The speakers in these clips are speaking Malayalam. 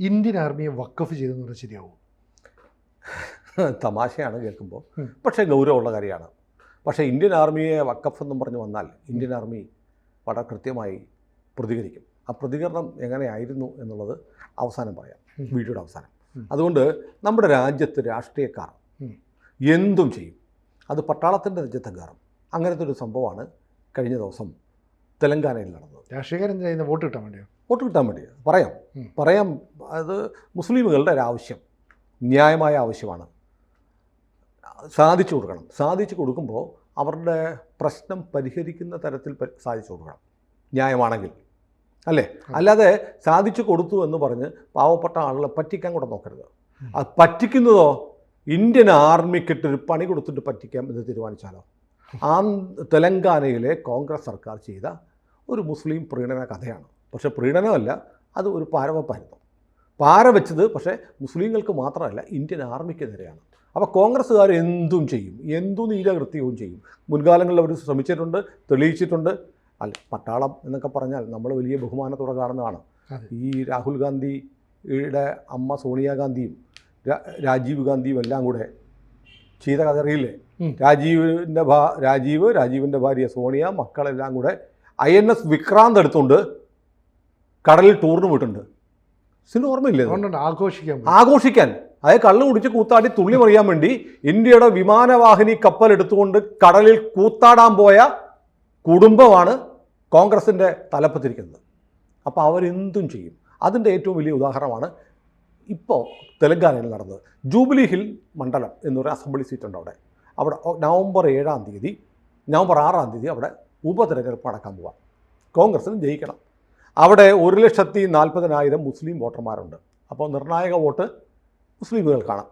ഇന്ത്യൻ ആർമിയെ വക്കഫ് ചെയ്തെന്ന് പറഞ്ഞാൽ ശരിയാവും? തമാശയാണ് കേൾക്കുമ്പോൾ, പക്ഷേ ഗൗരവമുള്ള കാര്യമാണ്. പക്ഷേ ഇന്ത്യൻ ആർമിയെ വക്കഫ് എന്നും പറഞ്ഞു വന്നാൽ ഇന്ത്യൻ ആർമി വളരെ കൃത്യമായി പ്രതികരിക്കും. ആ പ്രതികരണം എങ്ങനെയായിരുന്നു എന്നുള്ളത് അവസാനം പറയാം, വീഡിയോയുടെ അവസാനം. അതുകൊണ്ട് നമ്മുടെ രാജ്യത്ത് രാഷ്ട്രീയക്കാർ എന്തും ചെയ്യും, അത് പട്ടാളത്തിൻ്റെ നെഞ്ചത്തും കയറും. അങ്ങനത്തെ ഒരു സംഭവമാണ് കഴിഞ്ഞ ദിവസം തെലങ്കാനയിൽ നടന്നത്. രാഷ്ട്രീയക്കാരൻ ചെയ്യുന്ന വോട്ട് കിട്ടാൻ വേണ്ടിയോ? വോട്ട് കിട്ടാൻ വേണ്ടി പറയാം. അത് മുസ്ലിമുകളുടെ ഒരു ആവശ്യം, ന്യായമായ ആവശ്യമാണ്. സാധിച്ചു കൊടുക്കണം. സാധിച്ചു കൊടുക്കുമ്പോൾ അവരുടെ പ്രശ്നം പരിഹരിക്കുന്ന തരത്തിൽ സാധിച്ചു കൊടുക്കണം, ന്യായമാണെങ്കിൽ, അല്ലേ? അല്ലാതെ സാധിച്ചു കൊടുത്തു എന്ന് പറഞ്ഞ് പാവപ്പെട്ട ആളുകളെ പറ്റിക്കാൻ കൂടെ നോക്കരുത്. അത് പറ്റിക്കുന്നതോ ഇന്ത്യൻ ആർമിക്കിട്ടൊരു പണി കൊടുത്തിട്ട് പറ്റിക്കാം എന്ന് തീരുമാനിച്ചാലോ? ആ തെലങ്കാനയിലെ കോൺഗ്രസ് സർക്കാർ ചെയ്ത ഒരു മുസ്ലിം പ്രീണന കഥയാണ്. പക്ഷേ പ്രീണനമല്ല, അത് ഒരു പാരവപ്പായിരുന്നു. പാര വെച്ചത് പക്ഷേ മുസ്ലിങ്ങൾക്ക് മാത്രമല്ല, ഇന്ത്യൻ ആർമിക്കെതിരെയാണ്. അപ്പോൾ കോൺഗ്രസ്സുകാർ എന്തും ചെയ്യും, എന്തു നീലകൃത്യവും ചെയ്യും. മുൻകാലങ്ങളിൽ അവർ ശ്രമിച്ചിട്ടുണ്ട്, തെളിയിച്ചിട്ടുണ്ട്. അല്ല, പട്ടാളം എന്നൊക്കെ പറഞ്ഞാൽ നമ്മൾ വലിയ ബഹുമാനത്തോടെ കാണുന്നതാണ്. ഈ രാഹുൽ ഗാന്ധിയുടെ അമ്മ സോണിയാഗാന്ധിയും രാജീവ് ഗാന്ധിയും എല്ലാം കൂടെ ചെയ്ത കഥ അറിയില്ലേ? രാജീവിൻ്റെ ഭാര്യ സോണിയ, മക്കളെല്ലാം കൂടെ INS വിക്രാന്ത് എടുത്തുകൊണ്ട് കടലിൽ ടൂറിന് പോയിട്ടുണ്ട്. ഓർമ്മയില്ലേ? ആഘോഷിക്കാൻ, അതായത് കള്ളു കുടിച്ച് കൂത്താടി തുള്ളി മറിയാൻ വേണ്ടി ഇന്ത്യയുടെ വിമാനവാഹിനി കപ്പലെടുത്തുകൊണ്ട് കടലിൽ കൂത്താടാൻ പോയ കുടുംബമാണ് കോൺഗ്രസിൻ്റെ തലപ്പത്തിരിക്കുന്നത്. അപ്പോൾ അവരെന്തും ചെയ്യും. അതിൻ്റെ ഏറ്റവും വലിയ ഉദാഹരണമാണ് ഇപ്പോൾ തെലങ്കാനയിൽ നടന്നത്. ജൂബിലി ഹിൽ മണ്ഡലം എന്നൊരു അസംബ്ലി സീറ്റുണ്ട് അവിടെ നവംബർ 6 തീയതി അവിടെ ഉപതെരഞ്ഞെടുപ്പ് നടക്കാൻ പോവാം. കോൺഗ്രസിന് ജയിക്കണം. അവിടെ 1,40,000 മുസ്ലിം വോട്ടർമാരുണ്ട്. അപ്പോൾ നിർണായക വോട്ട് മുസ്ലിമുകൾക്കാണ്.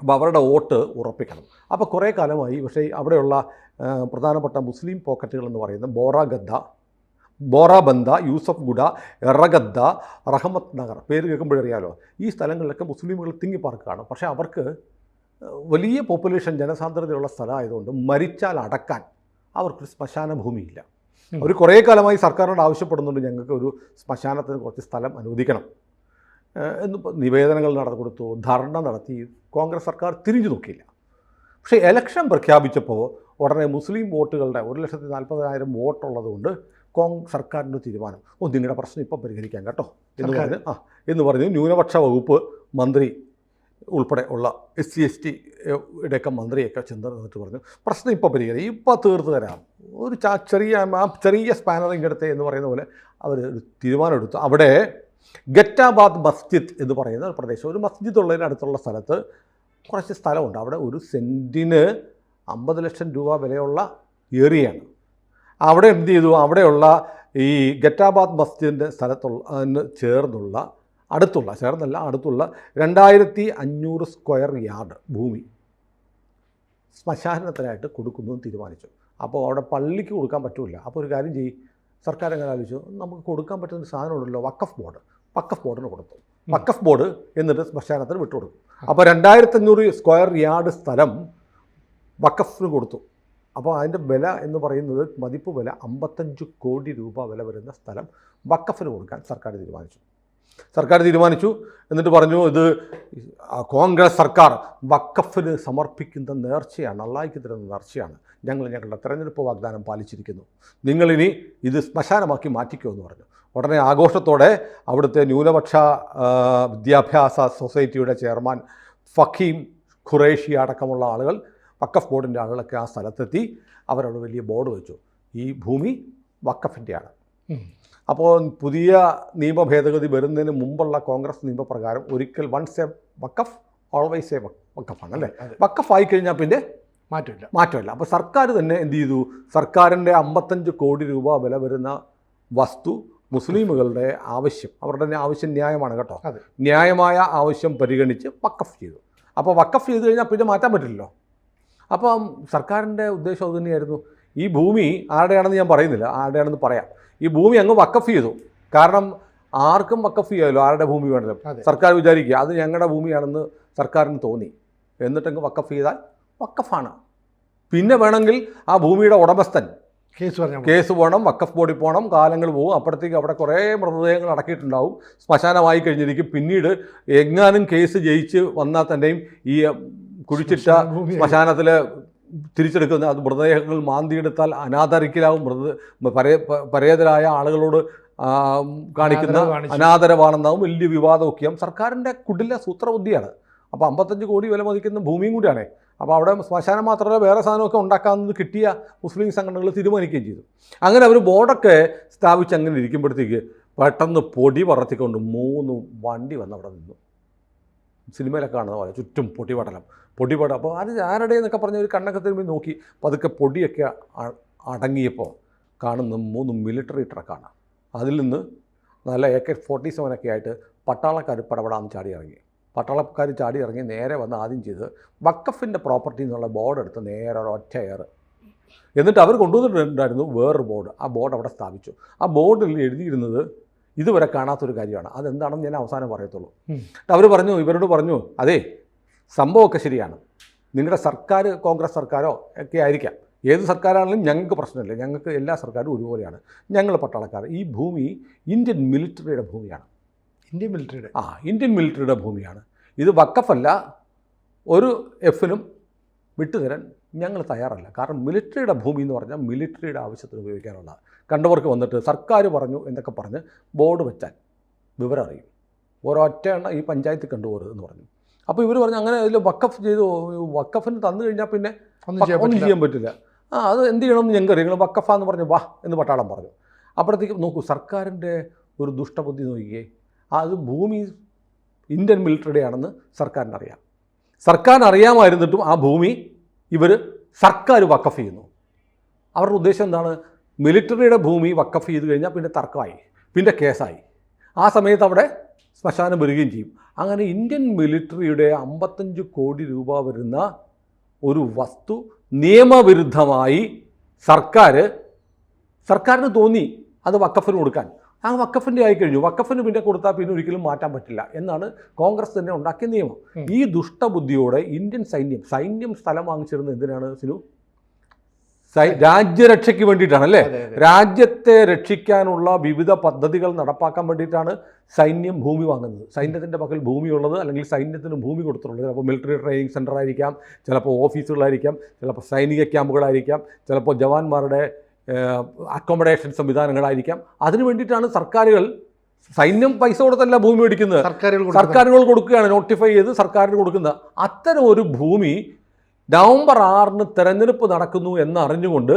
അപ്പോൾ അവരുടെ വോട്ട് ഉറപ്പിക്കണം. അപ്പോൾ കുറേ കാലമായി പക്ഷേ അവിടെയുള്ള പ്രധാനപ്പെട്ട മുസ്ലിം പോക്കറ്റുകളെന്ന് പറയുന്നത് ബോറാബന്ദ, യൂസഫ് ഗുഡ, എറഗദ്ദ, റഹമത്ത് നഗർ, പേര് കേൾക്കുമ്പോഴറിയാലോ. ഈ സ്ഥലങ്ങളിലൊക്കെ മുസ്ലിമുകൾ തിങ്ങിപ്പാർക്കുകയാണ്. പക്ഷേ അവർക്ക് വലിയ പോപ്പുലേഷൻ, ജനസാന്ദ്രതയുള്ള സ്ഥലമായതുകൊണ്ട് മരിച്ചാൽ അടക്കാൻ അവർക്കൊരു ശ്മശാന ഭൂമിയില്ല. അവർ കുറേ കാലമായി സർക്കാരിനോട് ആവശ്യപ്പെടുന്നുണ്ട്, ഞങ്ങൾക്ക് ഒരു ശ്മശാനത്തിന് കുറച്ച് സ്ഥലം അനുവദിക്കണം എന്ന് നിവേദനങ്ങൾ കൊടുത്തു, ധർണ നടത്തി. കോൺഗ്രസ് സർക്കാർ തിരിഞ്ഞു നോക്കിയില്ല. പക്ഷേ ഇലക്ഷൻ പ്രഖ്യാപിച്ചപ്പോൾ ഉടനെ മുസ്ലിം വോട്ടുകളുടെ 1,40,000 വോട്ടുള്ളതുകൊണ്ട് സർക്കാരിൻ്റെ തീരുമാനം, നിങ്ങളുടെ പ്രശ്നം ഇപ്പോൾ പരിഹരിക്കാം കേട്ടോ എന്ന് പറഞ്ഞ് ന്യൂനപക്ഷ വകുപ്പ് മന്ത്രി ഉൾപ്പെടെ ഉള്ള SC/ST യുടെയൊക്കെ മന്ത്രിയൊക്കെ ചെന്നിട്ട് പറഞ്ഞു, പ്രശ്നം ഇപ്പോൾ പരിഹരിക്കും, ഇപ്പോൾ തീർത്ത് തരാം, ഒരു ചെറിയ സ്പാനറിങ് എടുത്തേ എന്ന് പറയുന്ന പോലെ അവർ ഒരു തീരുമാനമെടുത്തു. അവിടെ ഗറ്റാബാദ് മസ്ജിദ് എന്ന് പറയുന്ന ഒരു പ്രദേശം, ഒരു മസ്ജിദ് ഉള്ളതിന് അടുത്തുള്ള സ്ഥലത്ത് കുറച്ച് സ്ഥലമുണ്ട്. അവിടെ ഒരു സെൻറ്റിന് 50 ലക്ഷം രൂപ വിലയുള്ള ഏരിയയാണ്. അവിടെ എന്ത് ചെയ്തു, അവിടെയുള്ള ഈ ഗറ്റാബാദ് മസ്ജിദിൻ്റെ അടുത്തുള്ള 2,500 സ്ക്വയർ യാർഡ് ഭൂമി ശ്മശാനത്തിനായിട്ട് കൊടുക്കുന്നതും തീരുമാനിച്ചു. അപ്പോൾ അവിടെ പള്ളിക്ക് കൊടുക്കാൻ പറ്റില്ല. അപ്പോൾ ഒരു കാര്യം ചെയ്യും, സർക്കാർ എങ്ങനെ ആലോചിച്ചു, നമുക്ക് കൊടുക്കാൻ പറ്റുന്ന സാധനമുണ്ടല്ലോ, വഖഫ് ബോർഡിന് കൊടുത്തു. വഖഫ് ബോർഡ് എന്നിട്ട് ശ്മശാനത്തിന് വിട്ടുകൊടുക്കും. അപ്പോൾ 2,500 സ്ക്വയർ യാർഡ് സ്ഥലം വഖഫിന് കൊടുത്തു. അപ്പോൾ അതിൻ്റെ വില എന്ന് പറയുന്നത്, മതിപ്പ് വില 55 കോടി രൂപ വില വരുന്ന സ്ഥലം വഖഫിന് കൊടുക്കാൻ സർക്കാർ തീരുമാനിച്ചു. എന്നിട്ട് പറഞ്ഞു, ഇത് കോൺഗ്രസ് സർക്കാർ വഖഫിന് സമർപ്പിക്കുന്ന നേർച്ചയാണ്, അള്ളാഹിക്ക് തരുന്ന നേർച്ചയാണ്, ഞങ്ങളുടെ തെരഞ്ഞെടുപ്പ് വാഗ്ദാനം പാലിച്ചിരിക്കുന്നു, നിങ്ങളിനി ഇത് ശ്മശാനമാക്കി മാറ്റിക്കുമെന്ന് പറഞ്ഞു. ഉടനെ ആഘോഷത്തോടെ അവിടുത്തെ ന്യൂനപക്ഷ വിദ്യാഭ്യാസ സൊസൈറ്റിയുടെ ചെയർമാൻ ഫഖീം ഖുറേഷി അടക്കമുള്ള ആളുകൾ, വഖഫ് ബോർഡിൻ്റെ ആളുകളൊക്കെ ആ സ്ഥലത്തെത്തി. അവരവിടെ വലിയ ബോർഡ് വെച്ചു, ഈ ഭൂമി വഖഫിൻ്റെയാണ്. അപ്പോൾ പുതിയ നിയമ ഭേദഗതി വരുന്നതിന് മുമ്പുള്ള കോൺഗ്രസ് നിയമപ്രകാരം ഒരിക്കൽ വൺസ് എ വഖഫ് ഓൾവേസ് എ വഖഫാണ്, അല്ലേ? വഖഫ് ആയിക്കഴിഞ്ഞാൽ പിന്നെ മാറ്റമില്ല. അപ്പോൾ സർക്കാർ തന്നെ എന്ത് ചെയ്തു, സർക്കാരിൻ്റെ 55 കോടി രൂപ വില വരുന്ന വസ്തു മുസ്ലിമുകളുടെ ആവശ്യം, അവരുടെ ആവശ്യം ന്യായമാണ് കേട്ടോ, ന്യായമായ ആവശ്യം പരിഗണിച്ച് വഖഫ് ചെയ്തു. അപ്പോൾ വഖഫ് ചെയ്ത് കഴിഞ്ഞാൽ പിന്നെ മാറ്റാൻ പറ്റില്ലല്ലോ. അപ്പം സർക്കാരിൻ്റെ ഉദ്ദേശം അതുതന്നെയായിരുന്നു. ഈ ഭൂമി ആരുടെയാണെന്ന് ഞാൻ പറയുന്നില്ല, ആരുടെയാണെന്ന് പറയാം. ഈ ഭൂമി അങ്ങ് വഖഫ് ചെയ്തു. കാരണം ആർക്കും വഖഫ് ചെയ്യാമല്ലോ, ആരുടെ ഭൂമി വേണമല്ലോ. സർക്കാർ വിചാരിക്കുക അത് ഞങ്ങളുടെ ഭൂമിയാണെന്ന് സർക്കാരിന് തോന്നി, എന്നിട്ടങ്ങ് വഖഫ് ചെയ്താൽ വഖഫാണ്. പിന്നെ വേണമെങ്കിൽ ആ ഭൂമിയുടെ ഉടമസ്ഥൻ കേസ് പോകണം, വഖഫ് ബോർഡിൽ പോകണം, കാലങ്ങൾ പോകും. അപ്പോഴത്തേക്ക് അവിടെ കുറേ മൃതദേഹങ്ങൾ അടക്കിയിട്ടുണ്ടാവും, ശ്മശാനമായി കഴിഞ്ഞിരിക്കും. പിന്നീട് എങ്ങാനും കേസ് ജയിച്ച് വന്നാൽ തന്നെയും ഈ കുഴിച്ചിട്ട ശ്മശാനത്തിൽ തിരിച്ചെടുക്കുന്ന അത് മൃതദേഹങ്ങൾ മാന്തിയെടുത്താൽ അനാദരിക്കലാവും. പരേതരായ ആളുകളോട് കാണിക്കുന്ന അനാദരവാണെന്നാവും, വലിയ വിവാദമൊക്കെയാവും. സർക്കാരിൻ്റെ കുടില സൂത്രബുദ്ധിയാണ്. അപ്പോൾ 55 കോടി വില മതിക്കുന്ന ഭൂമിയും കൂടിയാണ്. അപ്പോൾ അവിടെ ശ്മശാനം മാത്രമല്ല വേറെ സാധനമൊക്കെ ഉണ്ടാക്കാമെന്ന് കിട്ടിയ മുസ്ലിം സംഘടനകൾ തീരുമാനിക്കുകയും ചെയ്തു. അങ്ങനെ അവർ ബോർഡൊക്കെ സ്ഥാപിച്ച് അങ്ങനെ ഇരിക്കുമ്പോഴത്തേക്ക് പെട്ടെന്ന് പൊടി പറത്തിക്കൊണ്ട് 3 വണ്ടി വന്ന് അവിടെ നിന്നു. സിനിമയിലൊക്കെ കാണുന്ന പോലെ ചുറ്റും പൊടിപടലം. അപ്പോൾ അത് ആരുടെ എന്നൊക്കെ പറഞ്ഞ് ഒരു കണ്ണൊക്കെ തിരുമ്പി നോക്കി പതുക്കെ പൊടിയൊക്കെ അടങ്ങിയപ്പോൾ കാണുന്ന 3 മിലിറ്ററി ട്രക്കാണ്. അതിൽ നിന്ന് നല്ല AK-47 ഒക്കെ ആയിട്ട് പട്ടാളക്കാർ പടപടാന്ന് ചാടി ഇറങ്ങി. പട്ടാളക്കാർ ചാടി ഇറങ്ങി നേരെ വന്ന് ആദ്യം ചെയ്ത് വഖഫിൻ്റെ പ്രോപ്പർട്ടി എന്നുള്ള ബോർഡ് എടുത്ത് നേരെ ഒരൊറ്റ എയർ. എന്നിട്ട് അവർ കൊണ്ടുവന്നിട്ടുണ്ടായിരുന്നു വേറൊരു ബോർഡ്. ആ ബോർഡ് അവിടെ സ്ഥാപിച്ചു. ആ ബോർഡിൽ എഴുതിയിരുന്നത് ഇതുവരെ കാണാത്തൊരു കാര്യമാണ്. അതെന്താണെന്ന് ഞാൻ അവസാനം പറയത്തുള്ളൂ. അവർ പറഞ്ഞു, ഇവരോട് പറഞ്ഞു, അതെ സംഭവമൊക്കെ ശരിയാണ്, നിങ്ങളുടെ സർക്കാർ കോൺഗ്രസ് സർക്കാരോ ഒക്കെ ആയിരിക്കാം, ഏത് സർക്കാരാണെങ്കിലും ഞങ്ങൾക്ക് പ്രശ്നമില്ല, ഞങ്ങൾക്ക് എല്ലാ സർക്കാരും ഒരുപോലെയാണ്, ഞങ്ങൾ പട്ടാളക്കാർ. ഈ ഭൂമി ഇന്ത്യൻ മിലിറ്ററിയുടെ ഭൂമിയാണ്. ഇന്ത്യൻ മിലിറ്ററിയുടെ ഭൂമിയാണ്. ഇത് വഖഫല്ല, ഒരു എഫിനും വിട്ടുതരാൻ ഞങ്ങൾ തയ്യാറല്ല. കാരണം മിലിറ്ററിയുടെ ഭൂമി എന്ന് പറഞ്ഞാൽ മിലിറ്ററിയുടെ ആവശ്യത്തിന് ഉപയോഗിക്കാനുള്ള. കണ്ടവർക്ക് വന്നിട്ട് സർക്കാർ പറഞ്ഞു എന്നൊക്കെ പറഞ്ഞ് ബോർഡ് വെച്ചാൽ വിവരം അറിയും. ഒരൊറ്റ എണ്ണ ഈ പഞ്ചായത്ത് കണ്ടുപോകരുത് എന്ന് പറഞ്ഞു. അപ്പോൾ ഇവർ പറഞ്ഞു അങ്ങനെ അതിൽ വഖഫ് ചെയ്തു, വഖഫിന് തന്നു കഴിഞ്ഞാൽ പിന്നെ ഒന്നും ചെയ്യാൻ പറ്റില്ല. അത് എന്ത് ചെയ്യണമെന്ന് ഞങ്ങൾക്ക് അറിയാം, നിങ്ങൾ വഖഫാന്ന് പറഞ്ഞു വാ എന്ന് പട്ടാളം പറഞ്ഞു. അപ്പോഴത്തേക്ക് നോക്കൂ, സർക്കാരിൻ്റെ ഒരു ദുഷ്ടബുദ്ധി നോക്കിയേ. അത് ഭൂമി ഇന്ത്യൻ മിലിറ്ററിയുടെ ആണെന്ന് സർക്കാരിനറിയാം. സർക്കാരിനറിയാമായിരുന്നിട്ടും ആ ഭൂമി സർക്കാർ വഖഫ് ചെയ്യുന്നു. അവരുടെ ഉദ്ദേശം എന്താണ്? മിലിറ്ററിയുടെ ഭൂമി വഖഫ് ചെയ്ത് കഴിഞ്ഞാൽ പിന്നെ തർക്കമായി, പിന്നെ കേസായി. ആ സമയത്ത് അവിടെ ശ്മശാനം വരികയും ചെയ്യും. അങ്ങനെ ഇന്ത്യൻ മിലിറ്ററിയുടെ 55 കോടി രൂപ വരുന്ന ഒരു വസ്തു നിയമവിരുദ്ധമായി സർക്കാരിന് തോന്നി അത് വഖഫിന് കൊടുക്കാൻ. ആ വഖഫിൻ്റെ ആയിക്കഴിഞ്ഞു. വഖഫിന് പിന്നെ കൊടുത്താൽ പിന്നെ ഒരിക്കലും മാറ്റാൻ പറ്റില്ല എന്നാണ് കോൺഗ്രസ് തന്നെ ഉണ്ടാക്കിയ നിയമം. ഈ ദുഷ്ടബുദ്ധിയോടെ ഇന്ത്യൻ സൈന്യം സ്ഥലം വാങ്ങിച്ചിരുന്നത് എന്തിനാണ് സിനു? രാജ്യരക്ഷയ്ക്ക് വേണ്ടിയിട്ടാണ്, അല്ലേ? രാജ്യത്തെ രക്ഷിക്കാനുള്ള വിവിധ പദ്ധതികൾ നടപ്പാക്കാൻ വേണ്ടിയിട്ടാണ് സൈന്യം ഭൂമി വാങ്ങുന്നത്. സൈന്യത്തിൻ്റെ പക്കൽ ഭൂമിയുള്ളത്, അല്ലെങ്കിൽ സൈന്യത്തിന് ഭൂമി കൊടുത്തിട്ടുള്ളത് ചിലപ്പോൾ മിലിറ്ററി ട്രെയിനിങ് സെൻ്റർ ആയിരിക്കാം, ചിലപ്പോൾ ഓഫീസുകളായിരിക്കാം, ചിലപ്പോൾ സൈനിക ക്യാമ്പുകളായിരിക്കാം, ചിലപ്പോൾ ജവാന്മാരുടെ അക്കോമഡേഷൻ സംവിധാനങ്ങളായിരിക്കാം. അതിനു വേണ്ടിയിട്ടാണ് സൈന്യം പൈസ കൊടുത്തല്ല ഭൂമി മേടിക്കുന്നത്, സർക്കാരുകൾ കൊടുക്കുകയാണ്, നോട്ടിഫൈ ചെയ്ത് സർക്കാരിന് കൊടുക്കുന്നത്. അത്തരം ഒരു ഭൂമി നവംബർ 6 തെരഞ്ഞെടുപ്പ് നടക്കുന്നു എന്നറിഞ്ഞുകൊണ്ട്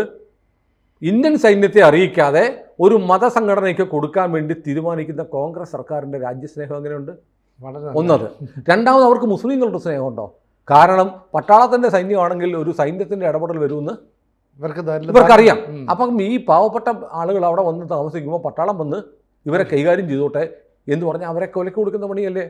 ഇന്ത്യൻ സൈന്യത്തെ അറിയിക്കാതെ ഒരു മതസംഘടനയ്ക്ക് കൊടുക്കാൻ വേണ്ടി തീരുമാനിക്കുന്ന കോൺഗ്രസ് സർക്കാരിൻ്റെ രാജ്യസ്നേഹം എങ്ങനെയുണ്ട്? ഒന്നത്. രണ്ടാമത്, അവർക്ക് മുസ്ലിങ്ങളുടെ സ്നേഹമുണ്ടോ? കാരണം പട്ടാളത്തിൻ്റെ സൈന്യമാണെങ്കിൽ ഒരു സൈന്യത്തിൻ്റെ ഇടപെടൽ വരുമെന്ന് ഇവർക്കറിയാം. അപ്പം ഈ പാവപ്പെട്ട ആളുകൾ അവിടെ വന്ന് താമസിക്കുമ്പോൾ പട്ടാളം വന്ന് ഇവരെ കൈകാര്യം ചെയ്തോട്ടെ എന്ന് പറഞ്ഞാൽ അവരെ കൊലക്ക് കൊടുക്കുന്ന പണിയല്ലേ?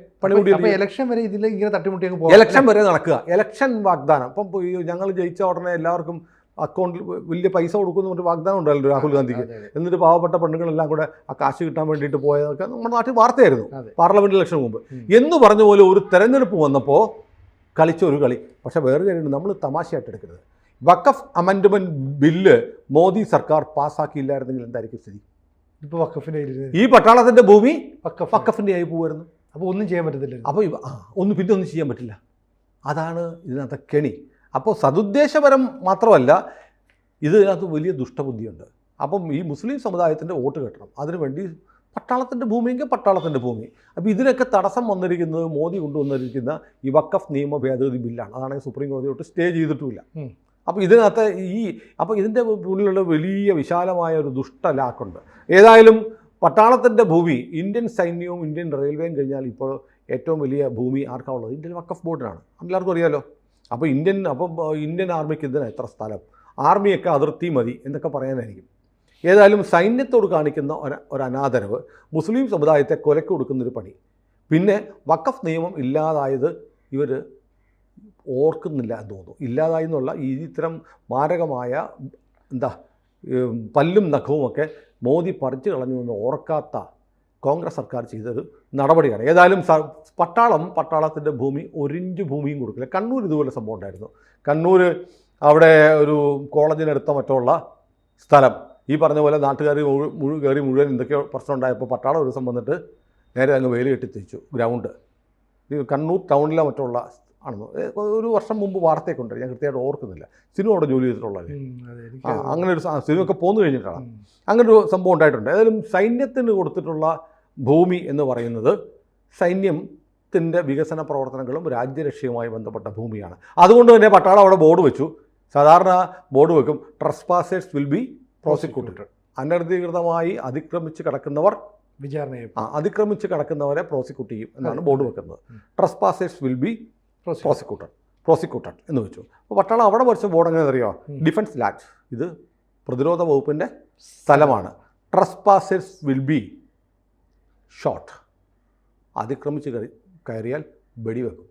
ഇലക്ഷൻ വരെ ഇതിൽ ഇങ്ങനെ തട്ടിമുട്ടി ഇലക്ഷൻ വരെ നടക്കുക. ഇലക്ഷൻ വാഗ്ദാനം. ഇപ്പം ഞങ്ങൾ ജയിച്ച ഉടനെ എല്ലാവർക്കും അക്കൗണ്ടിൽ വലിയ പൈസ കൊടുക്കുമെന്ന് പറഞ്ഞിട്ട് വാഗ്ദാനം ഉണ്ടല്ലോ രാഹുൽ ഗാന്ധിക്ക്. എന്നിട്ട് പാവപ്പെട്ട പെണ്ണുങ്ങളെല്ലാം കൂടെ ആ കാശ് കിട്ടാൻ വേണ്ടിയിട്ട് പോയതൊക്കെ നമ്മുടെ നാട്ടിൽ വാർത്തയായിരുന്നു പാർലമെന്റ് ഇലക്ഷന് മുമ്പ്. എന്ന് പറഞ്ഞ പോലെ ഒരു തെരഞ്ഞെടുപ്പ് വന്നപ്പോൾ കളിച്ച ഒരു കളി. പക്ഷേ വേറെ കാര്യമുണ്ട്, നമ്മൾ തമാശയായിട്ട് എടുക്കരുത്. വഖഫ് അമെൻഡ്മെൻറ്റ് ബില്ല് മോദി സർക്കാർ പാസ്സാക്കിയില്ലായിരുന്നെങ്കിൽ എന്തായിരിക്കും സ്ഥിതി? ഇപ്പോൾ വഖഫിൻ്റെ ഈ പട്ടാളത്തിൻ്റെ ഭൂമി വഖഫിൻ്റെ ആയി പോകുമായിരുന്നു. അപ്പോൾ ഒന്നും ചെയ്യാൻ പറ്റത്തില്ല. അപ്പോൾ പിന്നെ ഒന്നും ചെയ്യാൻ പറ്റില്ല. അതാണ് ഇതിനകത്ത് കെണി. അപ്പോൾ സതുദ്ദേശപരം മാത്രമല്ല, ഇതിനകത്ത് വലിയ ദുഷ്ടബുദ്ധിയുണ്ട്. അപ്പം ഈ മുസ്ലിം സമുദായത്തിൻ്റെ വോട്ട് കിട്ടണം, അതിനുവേണ്ടി പട്ടാളത്തിൻ്റെ ഭൂമിയെങ്കിൽ പട്ടാളത്തിൻ്റെ ഭൂമി. അപ്പോൾ ഇതിനൊക്കെ തടസ്സം വന്നിരിക്കുന്നത് മോദി കൊണ്ടുവന്നിരിക്കുന്ന ഈ വഖഫ് നിയമ ഭേദഗതി ബില്ലാണ്. അതാണെങ്കിൽ സുപ്രീം കോടതി തൊട്ട് സ്റ്റേ ചെയ്തിട്ടുമില്ല. അപ്പോൾ ഇതിനകത്ത് അപ്പോൾ ഇതിൻ്റെ മുന്നിലുള്ള വലിയ വിശാലമായ ഒരു ദുഷ്ടലാക്കുണ്ട്. ഏതായാലും പട്ടാളത്തിൻ്റെ ഭൂമി ഇന്ത്യൻ സൈന്യവും ഇന്ത്യൻ റെയിൽവേയും കഴിഞ്ഞാൽ ഇപ്പോൾ ഏറ്റവും വലിയ ഭൂമി ആർക്കാ ഉള്ളത്? ഇന്ത്യൻ വഖഫ് ബോർഡിനാണ്. എല്ലാവർക്കും അറിയാമല്ലോ. അപ്പോൾ ഇന്ത്യൻ ആർമിക്ക് ഇതിന് എത്ര സ്ഥലം, ആർമിയൊക്കെ അതിർത്തി മതി എന്നൊക്കെ പറയാനായിരിക്കും. ഏതായാലും സൈന്യത്തോട് കാണിക്കുന്ന ഒരു അനാദരവ്, മുസ്ലിം സമുദായത്തെ കൊലക്ക് കൊടുക്കുന്നൊരു പണി, പിന്നെ വഖഫ് നിയമം ഇല്ലാതായത് ഇവർ ഓർക്കുന്നില്ല എന്ന് തോന്നുന്നു. ഇല്ലാതായി എന്നുള്ള ഇത്തരം മാരകമായ പല്ലും നഖവുമൊക്കെ മോദി പറിച്ചു കളഞ്ഞു എന്ന് ഓർക്കാത്ത കോൺഗ്രസ് സർക്കാർ ചെയ്തൊരു നടപടിയാണ്. ഏതായാലും പട്ടാളത്തിൻ്റെ ഭൂമി ഒരിഞ്ച് ഭൂമിയും കൊടുക്കില്ല. കണ്ണൂർ ഇതുപോലെ സംഭവം ഉണ്ടായിരുന്നു. കണ്ണൂർ അവിടെ ഒരു കോളേജിനടുത്ത മറ്റുള്ള സ്ഥലം ഈ പറഞ്ഞ പോലെ നാട്ടുകാർ മുഴുവൻ എന്തൊക്കെയോ പ്രശ്നം ഉണ്ടായപ്പോൾ പട്ടാളം ഒരു ദിവസം വന്നിട്ട് നേരെ അങ്ങ് വേലി കെട്ടിത്തിച്ചു ഗ്രൗണ്ട്. ഈ കണ്ണൂർ ടൗണിലെ മറ്റുള്ള ആണെന്ന് ഒരു വർഷം മുമ്പ് വാർത്തയൊക്കെ ഉണ്ട്, ഞാൻ കൃത്യമായിട്ട് ഓർക്കുന്നില്ല. സിനിമ അവിടെ ജോലി ചെയ്തിട്ടുള്ളത്. അങ്ങനെ ഒരു സിനിമയൊക്കെ പോന്നു കഴിഞ്ഞിട്ടാണ് അങ്ങനെ ഒരു സംഭവം ഉണ്ടായിട്ടുണ്ട്. ഏതായാലും സൈന്യത്തിന് കൊടുത്തിട്ടുള്ള ഭൂമി എന്ന് പറയുന്നത് സൈന്യത്തിൻ്റെ വികസന പ്രവർത്തനങ്ങളും രാജ്യരക്ഷയുമായി ബന്ധപ്പെട്ട ഭൂമിയാണ്. അതുകൊണ്ട് തന്നെ പട്ടാളം അവിടെ ബോർഡ് വെച്ചു. സാധാരണ ബോർഡ് വെക്കും, ട്രസ്പാസേഴ്സ് വിൽ ബി പ്രോസിക്യൂട്ടഡ്. അനധികൃതമായി അതിക്രമിച്ച് കിടക്കുന്നവർ അതിക്രമിച്ച് കിടക്കുന്നവരെ പ്രോസിക്യൂട്ട് ചെയ്യും എന്നാണ് ബോർഡ് വെക്കുന്നത്. ട്രസ്പാസേഴ്സ് വിൽ ബി പ്രോസിക്യൂട്ടഡ് എന്ന് വെച്ചു. അപ്പോൾ പട്ടാളം അവിടെ വരച്ച ബോർഡ് എങ്ങനെ അറിയോ? ഡിഫൻസ് ലാൻഡ്, ഇത് പ്രതിരോധ വകുപ്പിൻ്റെ സ്ഥലമാണ്. ട്രസ്പാസേഴ്സ് വിൽ ബി ഷോട്ട്, അതിക്രമിച്ച് കയറിയാൽ വെടിവെക്കും.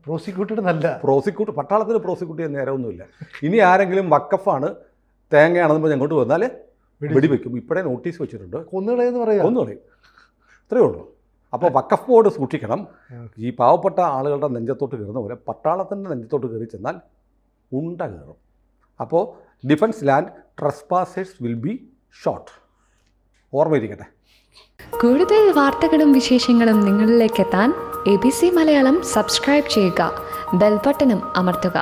പ്രോസിക്യൂട്ട് പട്ടാളത്തിന് പ്രോസിക്യൂട്ട് ചെയ്യാൻ നേരമൊന്നുമില്ല. ഇനി ആരെങ്കിലും വക്കഫാണ് തേങ്ങയാണെന്ന് പറഞ്ഞ് അങ്ങോട്ട് വന്നാൽ വെടിവെക്കും. ഇപ്പോഴേ നോട്ടീസ് വെച്ചിട്ടുണ്ട്, കൊന്നുകളയെന്ന് കൊന്നുകളയും. ഇത്രയേ ഉള്ളൂ. അപ്പോൾ വക്കഫ് ബോർഡ് സൂക്ഷിക്കണം. ഈ പാവപ്പെട്ട ആളുകളുടെ നെഞ്ചത്തോട്ട് കയറുന്ന പോലെ പട്ടാളത്തിൻ്റെ നെഞ്ചത്തോട്ട് കയറി ചെന്നാൽ ഉണ്ട കയറും. അപ്പോൾ defence land, trespassers will be shot. ഓർമ്മയിരിക്കട്ടെ. കൂടുതൽ വാർത്തകളും വിശേഷങ്ങളും നിങ്ങളിലേക്ക് എത്താൻ ABC മലയാളം സബ്സ്ക്രൈബ് ചെയ്യുക, ബെൽബട്ടനും അമർത്തുക.